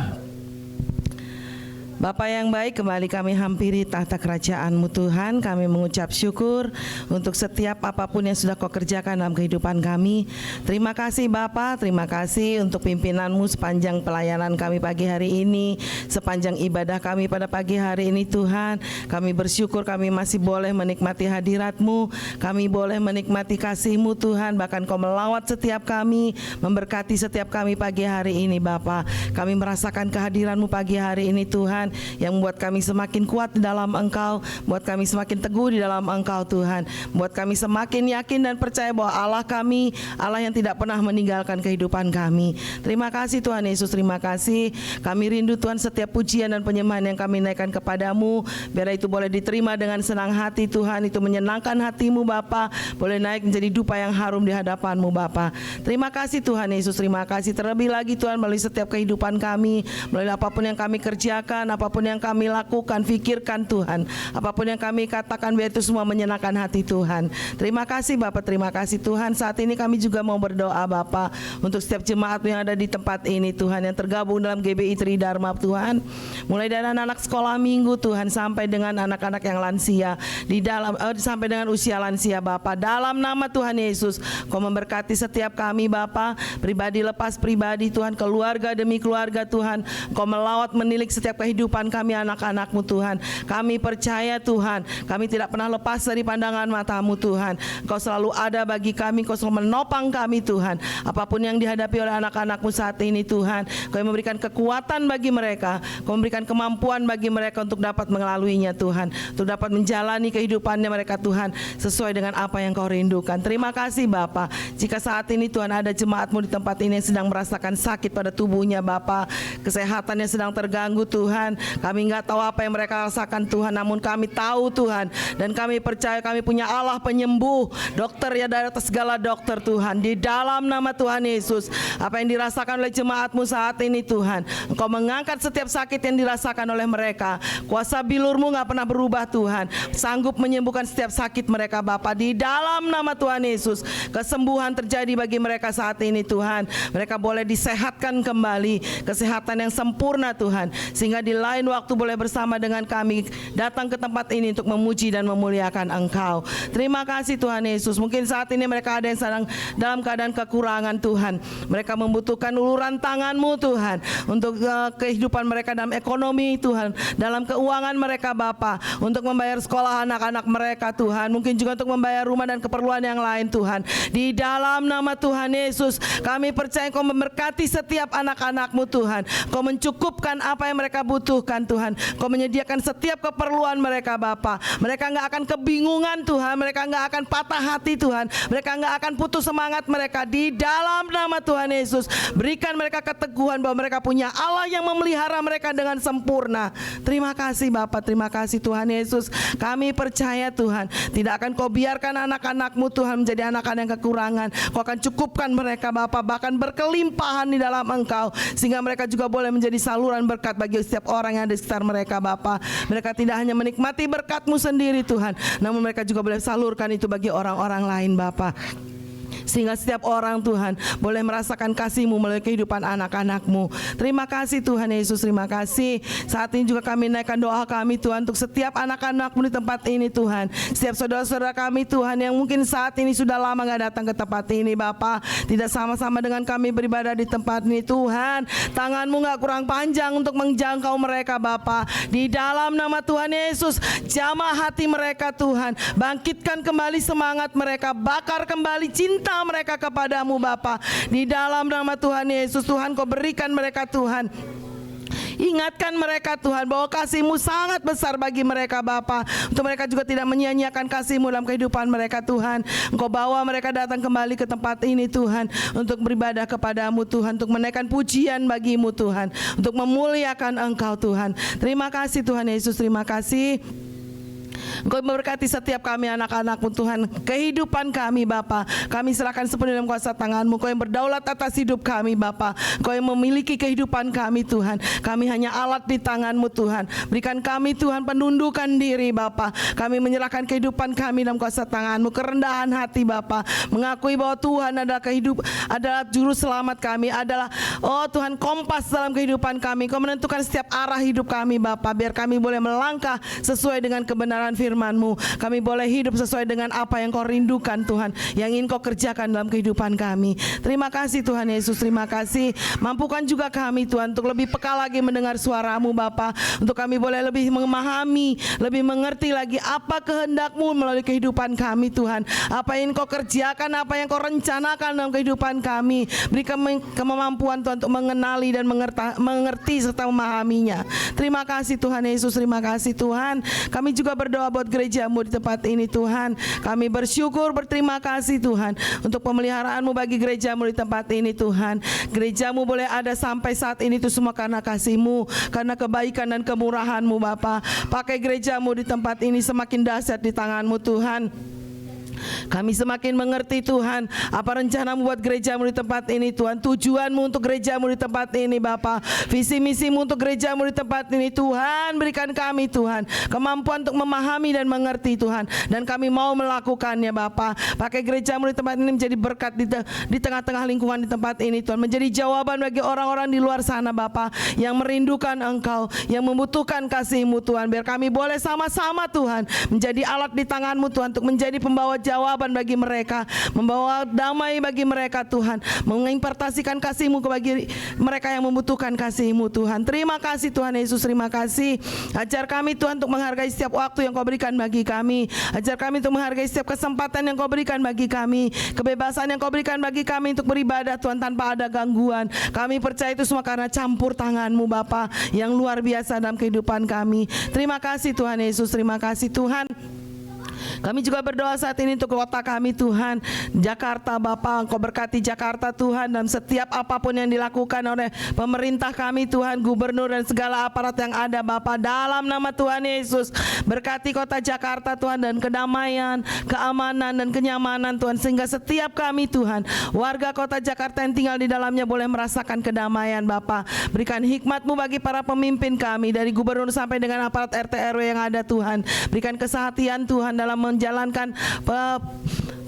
Bapa yang baik, kembali kami hampiri tahta kerajaan-Mu Tuhan. Kami mengucap syukur untuk setiap apapun yang sudah Kau kerjakan dalam kehidupan kami. Terima kasih Bapa, terima kasih untuk pimpinan-Mu sepanjang pelayanan kami pagi hari ini, sepanjang ibadah kami pada pagi hari ini Tuhan. Kami bersyukur kami masih boleh menikmati hadirat-Mu, kami boleh menikmati kasih-Mu Tuhan. Bahkan Kau melawat setiap kami, memberkati setiap kami pagi hari ini Bapa. Kami merasakan kehadiran-Mu pagi hari ini Tuhan, yang membuat kami semakin kuat di dalam Engkau, buat kami semakin teguh di dalam Engkau Tuhan, buat kami semakin yakin dan percaya bahwa Allah kami, Allah yang tidak pernah meninggalkan kehidupan kami. Terima kasih Tuhan Yesus, terima kasih. Kami rindu Tuhan setiap pujian dan penyembahan yang kami naikkan kepadamu, biar itu boleh diterima dengan senang hati Tuhan, itu menyenangkan hatimu Bapa, boleh naik menjadi dupa yang harum di hadapanmu Bapa. Terima kasih Tuhan Yesus, terima kasih. Terlebih lagi Tuhan melalui setiap kehidupan kami, melalui apapun yang kami kerjakan, apapun yang kami lakukan, fikirkan Tuhan, apapun yang kami katakan, biar itu semua menyenangkan hati Tuhan. Terima kasih Bapak, terima kasih Tuhan. Saat ini kami juga mau berdoa Bapak untuk setiap jemaat yang ada di tempat ini Tuhan, yang tergabung dalam GBI Tridharma Tuhan, mulai dari anak-anak sekolah minggu Tuhan sampai dengan anak-anak yang lansia, di dalam sampai dengan usia lansia Bapak. Dalam nama Tuhan Yesus, Kau memberkati setiap kami Bapak, pribadi lepas pribadi Tuhan, keluarga demi keluarga Tuhan. Kau melawat menilik setiap kehidupan kami anak-anak-Mu Tuhan. Kami percaya Tuhan, kami tidak pernah lepas dari pandangan mata-Mu Tuhan. Kau selalu ada bagi kami, Kau selalu menopang kami Tuhan. Apapun yang dihadapi oleh anak-anak-Mu saat ini Tuhan, Kau memberikan kekuatan bagi mereka, Kau memberikan kemampuan bagi mereka untuk dapat melaluinya Tuhan, untuk dapat menjalani kehidupannya mereka Tuhan, sesuai dengan apa yang Kau rindukan. Terima kasih Bapa. Jika saat ini Tuhan ada jemaat-Mu di tempat ini yang sedang merasakan sakit pada tubuhnya Bapa, kesehatannya sedang terganggu Tuhan, kami nggak tahu apa yang mereka rasakan Tuhan, namun kami tahu Tuhan, dan kami percaya kami punya Allah penyembuh, dokter ya dari atas segala dokter Tuhan. Di dalam nama Tuhan Yesus, apa yang dirasakan oleh jemaat-Mu saat ini Tuhan, Engkau mengangkat setiap sakit yang dirasakan oleh mereka. Kuasa bilur-Mu nggak pernah berubah Tuhan, sanggup menyembuhkan setiap sakit mereka Bapa. Di dalam nama Tuhan Yesus, kesembuhan terjadi bagi mereka saat ini Tuhan. Mereka boleh disehatkan kembali, kesehatan yang sempurna Tuhan, sehingga di lain waktu boleh bersama dengan kami datang ke tempat ini untuk memuji dan memuliakan Engkau. Terima kasih Tuhan Yesus. Mungkin saat ini mereka ada yang sedang dalam keadaan kekurangan Tuhan, mereka membutuhkan uluran tangan-Mu Tuhan, untuk kehidupan mereka dalam ekonomi Tuhan, dalam keuangan mereka Bapa, untuk membayar sekolah anak-anak mereka Tuhan, mungkin juga untuk membayar rumah dan keperluan yang lain Tuhan. Di dalam nama Tuhan Yesus, kami percaya Kau memberkati setiap anak-anak-Mu Tuhan, Kau mencukupkan apa yang mereka butuhkan Tuhan, Kau menyediakan setiap keperluan mereka Bapa. Mereka nggak akan kebingungan Tuhan, mereka nggak akan patah hati Tuhan, mereka nggak akan putus semangat mereka. Di dalam nama Tuhan Yesus, berikan mereka keteguhan bahwa mereka punya Allah yang memelihara mereka dengan sempurna. Terima kasih Bapa, terima kasih Tuhan Yesus. Kami percaya Tuhan, tidak akan Kau biarkan anak-anak-Mu Tuhan menjadi anak-anak yang kekurangan. Kau akan cukupkan mereka Bapa, bahkan berkelimpahan di dalam Engkau, sehingga mereka juga boleh menjadi saluran berkat bagi setiap orang orang yang ada di sekitar mereka Bapa. Mereka tidak hanya menikmati berkat-Mu sendiri Tuhan, namun mereka juga boleh salurkan itu bagi orang-orang lain Bapa. Sehingga setiap orang Tuhan boleh merasakan kasih-Mu melalui kehidupan anak-anak-Mu. Terima kasih Tuhan Yesus, terima kasih. Saat ini juga kami naikkan doa kami Tuhan untuk setiap anak-anak-Mu di tempat ini Tuhan. Setiap saudara-saudara kami Tuhan yang mungkin saat ini sudah lama gak datang ke tempat ini Bapa, tidak sama-sama dengan kami beribadah di tempat ini Tuhan. Tangan-Mu gak kurang panjang untuk menjangkau mereka Bapa. Di dalam nama Tuhan Yesus, jamah hati mereka Tuhan. Bangkitkan kembali semangat mereka, bakar kembali cinta mereka kepadamu Bapa. Di dalam nama Tuhan Yesus Tuhan, Kau berikan mereka Tuhan. Ingatkan mereka Tuhan bahwa kasih-Mu sangat besar bagi mereka Bapa. Untuk mereka juga tidak menyia-nyiakan kasih-Mu dalam kehidupan mereka Tuhan. Engkau bawa mereka datang kembali ke tempat ini Tuhan, untuk beribadah kepadamu Tuhan, untuk menaikkan pujian bagi-Mu Tuhan, untuk memuliakan Engkau Tuhan. Terima kasih Tuhan Yesus, terima kasih. Engkau memberkati setiap kami anak-anak-Mu Tuhan. Kehidupan kami Bapa, kami serahkan sepenuhnya dalam kuasa tangan-Mu. Kau yang berdaulat atas hidup kami Bapa. Kau yang memiliki kehidupan kami Tuhan. Kami hanya alat di tangan-Mu Tuhan. Berikan kami Tuhan penundukan diri Bapa. Kami menyerahkan kehidupan kami dalam kuasa tangan-Mu. Kerendahan hati Bapa, mengakui bahwa Tuhan adalah adalah juru selamat kami, adalah Tuhan kompas dalam kehidupan kami. Kau menentukan setiap arah hidup kami Bapa, biar kami boleh melangkah sesuai dengan kebenaran firman-Mu. Kami boleh hidup sesuai dengan apa yang Kau rindukan Tuhan, yang ingin Kau kerjakan dalam kehidupan kami. Terima kasih Tuhan Yesus, terima kasih. Mampukan juga kami Tuhan untuk lebih peka lagi mendengar suara-Mu Bapa, untuk kami boleh lebih memahami, lebih mengerti lagi apa kehendak-Mu melalui kehidupan kami Tuhan. Apa yang Kau kerjakan, apa yang Kau rencanakan dalam kehidupan kami. Beri kami kemampuan Tuhan untuk mengenali dan mengerti serta memahaminya. Terima kasih Tuhan Yesus, terima kasih Tuhan. Kami juga berdoa buat gereja-Mu di tempat ini Tuhan. Kami bersyukur, berterima kasih Tuhan untuk pemeliharaan-Mu bagi gereja-Mu di tempat ini Tuhan. Gereja-Mu boleh ada sampai saat ini itu semua karena kasih-Mu, karena kebaikan dan kemurahan-Mu Bapa. Pakai gereja-Mu di tempat ini semakin dahsyat di tangan-Mu Tuhan. Kami semakin mengerti Tuhan apa rencana-Mu buat gereja-Mu di tempat ini Tuhan. Tujuan-Mu untuk gereja-Mu di tempat ini Bapa, visi misi-Mu untuk gereja-Mu di tempat ini Tuhan. Berikan kami Tuhan kemampuan untuk memahami dan mengerti Tuhan, dan kami mau melakukannya Bapa. Pakai gereja-Mu di tempat ini menjadi berkat di tengah-tengah lingkungan di tempat ini Tuhan, menjadi jawaban bagi orang-orang di luar sana Bapa, yang merindukan Engkau, yang membutuhkan kasih-Mu Tuhan. Biar kami boleh sama-sama Tuhan menjadi alat di tangan-Mu Tuhan, untuk menjadi pembawa jawaban bagi mereka, membawa damai bagi mereka Tuhan, mengimpartasikan kasih-Mu bagi mereka yang membutuhkan kasih-Mu Tuhan. Terima kasih Tuhan Yesus, terima kasih. Ajar kami Tuhan untuk menghargai setiap waktu yang Kau berikan bagi kami. Ajar kami untuk menghargai setiap kesempatan yang Kau berikan bagi kami, kebebasan yang Kau berikan bagi kami untuk beribadah Tuhan tanpa ada gangguan. Kami percaya itu semua karena campur tangan-Mu Bapa yang luar biasa dalam kehidupan kami. Terima kasih Tuhan Yesus, terima kasih Tuhan. Kami juga berdoa saat ini untuk kota kami Tuhan, Jakarta Bapa. Engkau berkati Jakarta Tuhan, dan setiap apapun yang dilakukan oleh pemerintah kami Tuhan, gubernur dan segala aparat yang ada Bapa, dalam nama Tuhan Yesus. Berkati kota Jakarta Tuhan, dan kedamaian, keamanan dan kenyamanan Tuhan, sehingga setiap kami Tuhan, warga kota Jakarta yang tinggal di dalamnya boleh merasakan kedamaian Bapa. Berikan hikmat-Mu bagi para pemimpin kami, dari gubernur sampai dengan aparat RT RW yang ada Tuhan. Berikan kesehatan Tuhan dalam menjalankan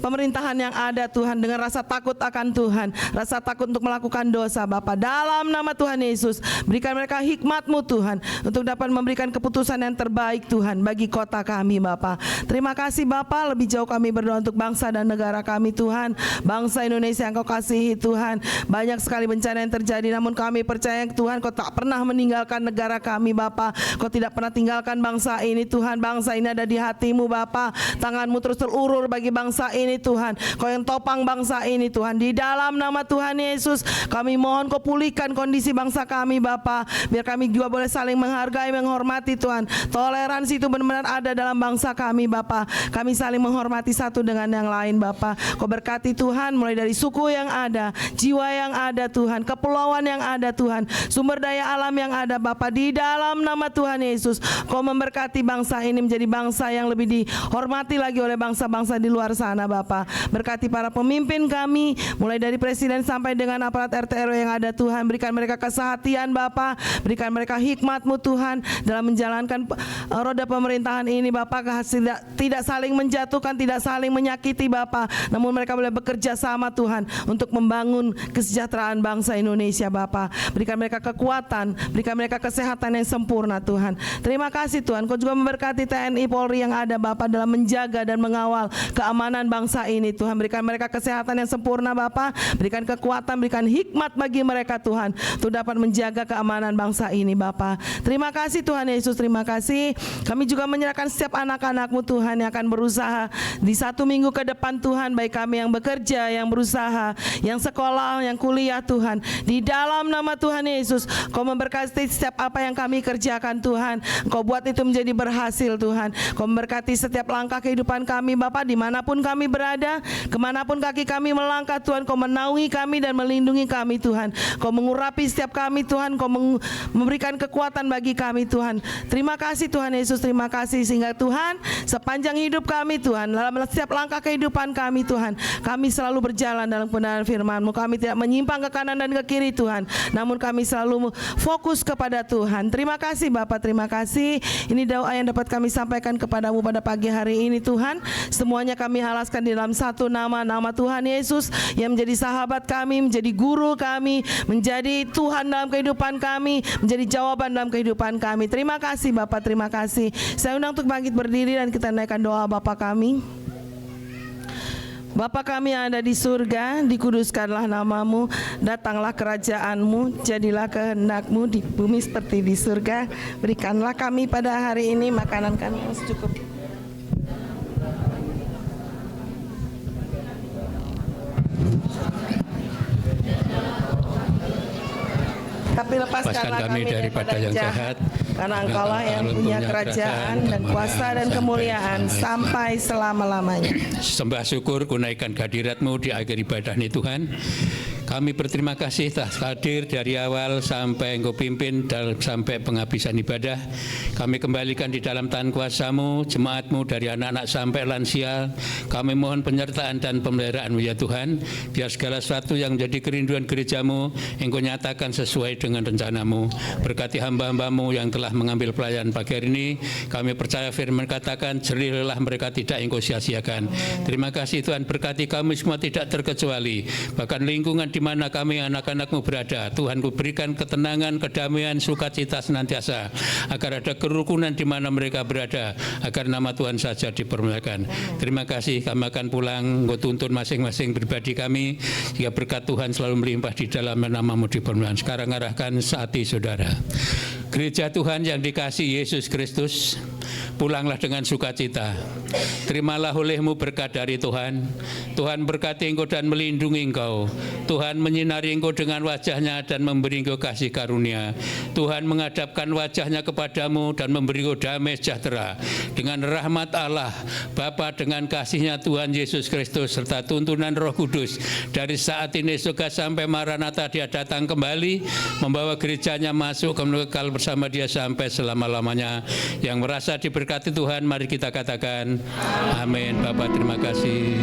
pemerintahan yang ada Tuhan, dengan rasa takut akan Tuhan, rasa takut untuk melakukan dosa Bapa. Dalam nama Tuhan Yesus, berikan mereka hikmat-Mu Tuhan, untuk dapat memberikan keputusan yang terbaik Tuhan bagi kota kami Bapa. Terima kasih Bapa. Lebih jauh kami berdoa untuk bangsa dan negara kami Tuhan, bangsa Indonesia yang Kau kasihi Tuhan. Banyak sekali bencana yang terjadi, namun kami percaya Tuhan Kau tak pernah meninggalkan negara kami Bapa. Kau tidak pernah tinggalkan bangsa ini Tuhan. Bangsa ini ada di hati-Mu Bapa. Tangan-Mu terus terulur bagi bangsa ini Tuhan. Kau yang topang bangsa ini Tuhan. Di dalam nama Tuhan Yesus, kami mohon Kau pulihkan kondisi bangsa kami Bapa, biar kami juga boleh saling menghargai, menghormati Tuhan. Toleransi itu benar-benar ada dalam bangsa kami Bapa. Kami saling menghormati satu dengan yang lain Bapa. Kau berkati Tuhan, mulai dari suku yang ada, jiwa yang ada Tuhan, kepulauan yang ada Tuhan, sumber daya alam yang ada Bapa. Di dalam nama Tuhan Yesus, Kau memberkati bangsa ini menjadi bangsa yang lebih dihormati lagi oleh bangsa-bangsa di luar sana Bapa. Bapa. Berkati para pemimpin kami, mulai dari presiden sampai dengan aparat RT RW yang ada Tuhan. Berikan mereka kesehatan Bapa, berikan mereka hikmat-Mu Tuhan dalam menjalankan roda pemerintahan ini Bapa. Tidak saling menjatuhkan, tidak saling menyakiti Bapa, namun mereka boleh bekerja sama Tuhan untuk membangun kesejahteraan bangsa Indonesia Bapa. Berikan mereka kekuatan, berikan mereka kesehatan yang sempurna Tuhan. Terima kasih Tuhan, Kau juga memberkati TNI Polri yang ada Bapa dalam menjaga dan mengawal keamanan bangsa ini Tuhan. Berikan mereka kesehatan yang sempurna Bapa, berikan kekuatan, berikan hikmat bagi mereka Tuhan untuk dapat menjaga keamanan bangsa ini Bapa. Terima kasih Tuhan Yesus, terima kasih. Kami juga menyerahkan setiap anak-anak-Mu Tuhan yang akan berusaha di 1 minggu ke depan Tuhan, baik kami yang bekerja, yang berusaha, yang sekolah, yang kuliah Tuhan. Di dalam nama Tuhan Yesus, Kau memberkati setiap apa yang kami kerjakan Tuhan. Kau buat itu menjadi berhasil Tuhan. Kau memberkati setiap langkah kehidupan kami Bapa, dimanapun kami berada, kemanapun kaki kami melangkah Tuhan. Kau menaungi kami dan melindungi kami Tuhan. Kau mengurapi setiap kami Tuhan. Kau memberikan kekuatan bagi kami Tuhan. Terima kasih Tuhan Yesus, terima kasih sehingga Tuhan sepanjang hidup kami Tuhan, dalam setiap langkah kehidupan kami Tuhan, kami selalu berjalan dalam kebenaran firman-Mu. Kami tidak menyimpang ke kanan dan ke kiri Tuhan, namun kami selalu fokus kepada Tuhan. Terima kasih Bapak, terima kasih. Ini doa yang dapat kami sampaikan kepadamu pada pagi hari ini Tuhan. Semuanya kami halaskan di dalam satu nama, nama Tuhan Yesus yang menjadi sahabat kami, menjadi guru kami, menjadi Tuhan dalam kehidupan kami, menjadi jawaban dalam kehidupan kami. Terima kasih Bapak, terima kasih. Saya undang untuk bangkit berdiri dan kita naikkan doa Bapa kami. Bapa kami yang ada di surga, dikuduskanlah nama-Mu, datanglah kerajaan-Mu, jadilah kehendak-Mu di bumi seperti di surga. Berikanlah kami pada hari ini makanan kami yang secukupnya. Tapi lepaskanlah kami daripada yang jahat, karena Engkaulah yang punya kerajaan dan kuasa dan kemuliaan sampai selama-lamanya. Sembah syukur kunaikan kehadirat-Mu di akhir ibadah ini Tuhan. Kami berterima kasih telah hadir dari awal sampai Engkau pimpin sampai penghabisan ibadah. Kami kembalikan di dalam tangan kuasa-Mu, jemaat-Mu dari anak-anak sampai lansia. Kami mohon penyertaan dan pemeliharaan-Mu ya Tuhan. Biar segala sesuatu yang menjadi kerinduan gereja-Mu Engkau nyatakan sesuai dengan rencana-Mu. Berkati hamba-hamba-Mu yang telah mengambil pelayanan pagi hari ini. Kami percaya firman katakan, jerihlah mereka tidak Engkau sia-siakan. Terima kasih Tuhan, berkati kami semua tidak terkecuali, bahkan lingkungan di mana kami anak-anak-Mu berada. Tuhan, Ku berikan ketenangan, kedamaian, sukacita senantiasa, agar ada kerukunan di mana mereka berada, agar nama Tuhan saja dipermuliakan. Terima kasih, kami akan pulang. Engkau tuntun masing-masing pribadi kami, sehingga berkat Tuhan selalu melimpah di dalam nama-Mu dipermuliakan. Sekarang arahkan hati saudara. Gereja Tuhan yang dikasihi Yesus Kristus, pulanglah dengan sukacita. Terimalah oleh-Mu berkat dari Tuhan. Tuhan berkati Engkau dan melindungi Engkau. Tuhan menyinari Engkau dengan wajah-Nya dan memberi Engkau kasih karunia. Tuhan menghadapkan wajah-Nya kepadamu dan memberi Engkau damai sejahtera. Dengan rahmat Allah Bapa, dengan kasih-Nya Tuhan Yesus Kristus, serta tuntunan Roh Kudus, dari saat ini juga sampai Maranatha Dia datang kembali, membawa gerejanya masuk ke kekal bersama Dia sampai selama-lamanya. Yang merasa diberkati Tuhan, mari kita katakan amin. Bapak terima kasih.